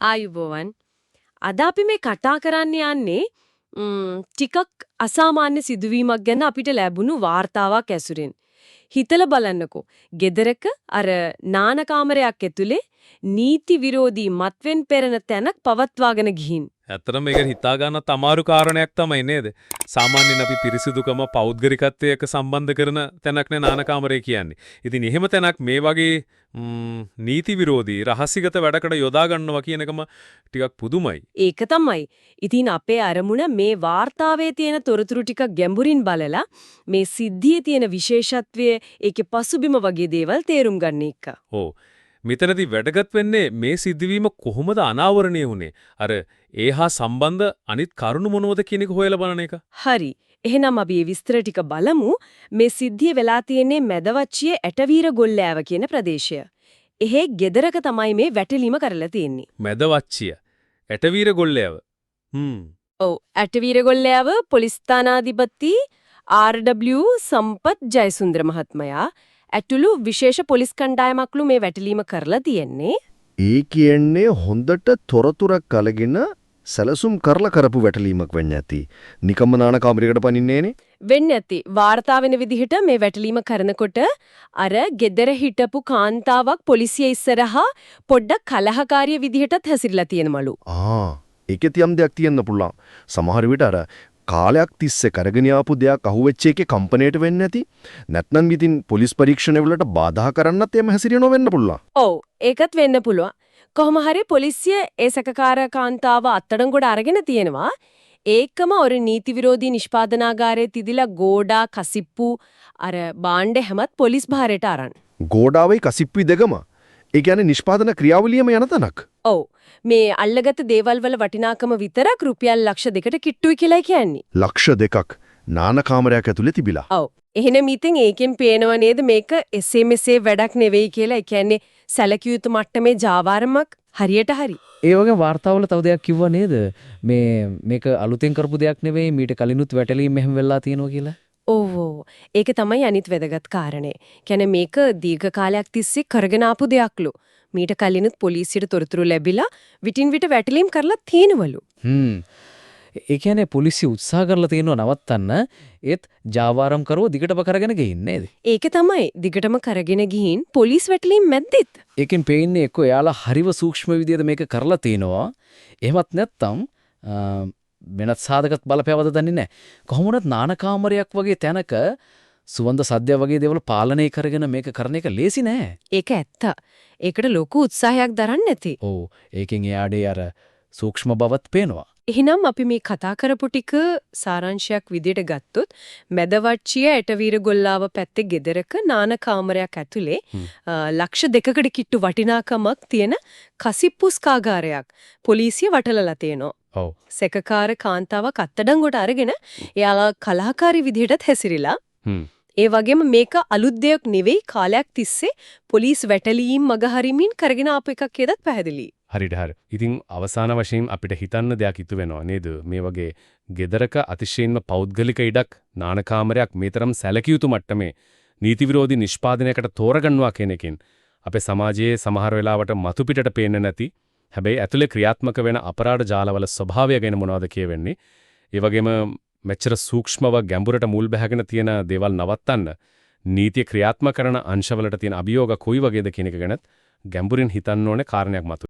ආයුබෝවන්. අද අපි මේ කතා කරන්න යන්නේ ටිකක් අසාමාන්‍ය සිදුවීමක් ගැන අපිට ලැබුණු වාර්තාවක් ඇසුරින්. හිතලා බලන්නකෝ. ගෙදරක අර නාන කාමරයක් ඇතුලේ නීති විරෝධී මත්වෙන් පෙරන තැනක් පවත්වාගෙන ගිහින්. ඇත්තටම මේක හිතා ගන්නත් අමාරු කාරණයක් තමයි නේද? සාමාන්‍යයෙන් අපි පිරිසිදුකම පෞද්ගලිකත්වයක සම්බන්ධ කරන තැනක් නේ නාන කාමරය කියන්නේ. ඉතින් එහෙම තැනක් මේ වගේ නීති විරෝධී රහසිගත වැඩකට යොදා ගන්නවා කියන එකම ටිකක් පුදුමයි. ඒක තමයි. ඉතින් අපේ අරමුණ මේ වාර්තාවේ තියෙන තොරතුරු ටික ගැඹුරින් බලලා මේ සිද්ධියේ තියෙන විශේෂත්වය ඒකේ පසුබිම වගේ දේවල් තේරුම් ගන්න එක. ඔව්. මෙතනදී වැදගත් වෙන්නේ මේ සිද්ධවීම කොහොමද අනාවරණය වුනේ? අර ඒහා සම්බන්ධ අනිත් කරුණු මොනවද කියන එක හොයලා බලන එක. හරි. එහෙනම් අපි මේ විස්තර ටික බලමු. මේ සිද්ධිය වෙලා තියෙන්නේ මැදවච්චියේ ඇටවීර ගොල්ලෑව කියන ප්‍රදේශය. එහෙ ගෙදරක තමයි මේ වැටලීම කරලා තියෙන්නේ. මැදවච්චිය. ඇටවීර ගොල්ලෑව. ඔව් ඇටවීර ගොල්ලෑව පොලිස් ස්ථානාධිපති ආර්.ඩබ්ලිව් සම්පත් ජයසුන්දර මහත්මයා ඇතුළු විශේෂ පොලිස් කණ්ඩායමක්ලු මේ වැටලීම කරලා තියෙන්නේ. ඒ කියන්නේ හොඳට තොරතුරක් අලගෙන සැලසුම් කරලා කරපු වැටලීමක් වෙන්න ඇති. නිකම්ම නාන කාමරයකට පනින්නේනේ. වෙන්න ඇති. වාර්තා වෙන විදිහට මේ වැටලීම කරනකොට අර ගෙදර හිටපු කාන්තාවක් පොලිසිය ඉස්සරහා පොඩ්ඩක් කලහකාරී විදිහටත් හැසිරලා තියෙනමලු. ඒකේ යම් දෙයක් තියෙන්න පුළුවන්. සමහර විට අර කාලයක් තිස්සේ කරගෙන ආපු දෙයක් අහුවෙච්ච එකේ කම්පණයට වෙන්නේ නැති. නැත්නම් ඉතින් පොලිස් පරීක්ෂණවලට බාධා කරන්නත් එම හැසිරෙනව වෙන්න පුළුවන්. ඔව් ඒකත් වෙන්න පුළුවන්. කොහොම හරි පොලිසිය ඒ සැකකාර කාන්තාව අත්අඩංගුවට අරගෙන තියෙනවා. ඒකම ඔර නීති විරෝධී නිෂ්පාදනාගාරයේ තිදිලා ගෝඩා කසිප්පු අර බාණ්ඩේ හැමත් පොලිස් භාරයට අරන්. ගෝඩාවේ කසිප්පුයි දෙකම. ඒ කියන්නේ නිෂ්පාදන ක්‍රියාවලියම යන තැනක්. ඔව්. මේ අල්ලගත් දේවල් වල වටිනාකම විතරක් රුපියල් ලක්ෂ 2කට කිට්ටුයි කියලා කියන්නේ. ලක්ෂ 2ක් නාන කාමරයක් ඇතුලේ තිබිලා. ඔව්. එහෙනම් ඉතින් ඒකෙන් පේනව නේද මේක එසේ මෙසේ වැඩක් නෙවෙයි කියලා. ඒ කියන්නේ සැලකිය යුතු මට්ටමේ ජාවාරමක් හරියට හරි. ඒ වගේ වාර්තාවල තව දෙයක් කිව්වා නේද? මේක අලුතෙන් කරපු දෙයක් නෙවෙයි මීට කලිනුත් වැටලීම් මෙහෙම වෙලා තියෙනවා කියලා. ඔව්. ඒක තමයි අනිත් වැදගත් කාරණේ. කියන්නේ මේක දීර්ඝ කාලයක් තිස්සේ කරගෙන ආපු දෙයක්ලු. මීට කලිනුත් පොලිසියට තොරතුරු ලැබිලා විටින් විට වැටලීම් කරලා තියෙනවලු. ඒ කියන්නේ පොලිසිය උත්සාහ කරලා තියෙනවා නවත්තන්න. ඒත් ජාවාරම් කරව දිගටම කරගෙන ගිහින් නේද? ඒක තමයි. දිගටම කරගෙන ගිහින් පොලිස් වැටලීම් මැද්දෙත්. ඒකෙන් පේන්නේ එක්ක එයාලා හරිව සූක්ෂම විදියට මේක කරලා තිනවා. එහෙමත් නැත්නම් වෙනත් සාධකත් බලපෑවද දන්නේ නැහැ. කොහොමුණත් නාන කාමරයක් වගේ තැනක සුවඳ සද්‍ය වගේ දේවල් පාලනය කරගෙන මේක කරන එක ලේසි නෑ. ඒක ඇත්ත. ඒකට ලොකු උත්සාහයක් දරන්න ඇති. ඔව්. ඒකෙන් එයාඩේ අර සූක්ෂම බවත් පේනවා. එහෙනම් අපි මේ කතා කරපු ටික සාරාංශයක් විදියට ගත්තොත් මැදවච්චිය ඇටවීර ගොල්ලාව පැත්තේ ගෙදරක නාන කාමරයක් ඇතුලේ ලක්ෂ 2කට කිට්ටු වටිනාකමක් තියෙන කසිප්පුස් කාගාරයක් පොලිසිය වටලලා තියෙනවා. ඔව්. සැකකාර කාන්තාවක් අත්අඩංගුවට අරගෙන එයාලා කලහකාරී විදිහටත් හැසිරිලා. ඒ වගේම මේක අලුත් දෙයක් නෙවෙයි කාලයක් තිස්සේ පොලිස් වැටලීම් මගහරිමින් කරගෙන ආපු එකක් කියලාත් පැහැදිලි. හරියට හරි. ඉතින් අවසාන වශයෙන් අපිට හිතන්න දෙයක් ඉතු වෙනවා නේද? මේ වගේ ගෙදරක අතිශයින්ම පෞද්ගලික ඉඩක් නාන කාමරයක් මේතරම් සැලකිය යුතු මට්ටමේ නීති විරෝධී නිෂ්පාදනයකට තෝරගන්නවා කියන එකෙන් අපේ සමාජයේ සමහර වෙලාවට මතු පිටට පේන්නේ නැති හැබැයි ඇතුලේ ක්‍රියාත්මක වෙන අපරාධ ජාලවල ස්වභාවය ගැන මොනවද කියවෙන්නේ? ඒ වගේම මෙච්චර සූක්ෂමව ගැඹුරට මුල් බැහැගෙන තියෙන දේවල් නවත්තන්න නීතිය ක්‍රියාත්මක කරන අංශවලට තියෙන අභියෝග කොයි වගේද කියන එක ගැනත් ගැඹුරින් හිතන්න ඕනේ කාරණයක් මතු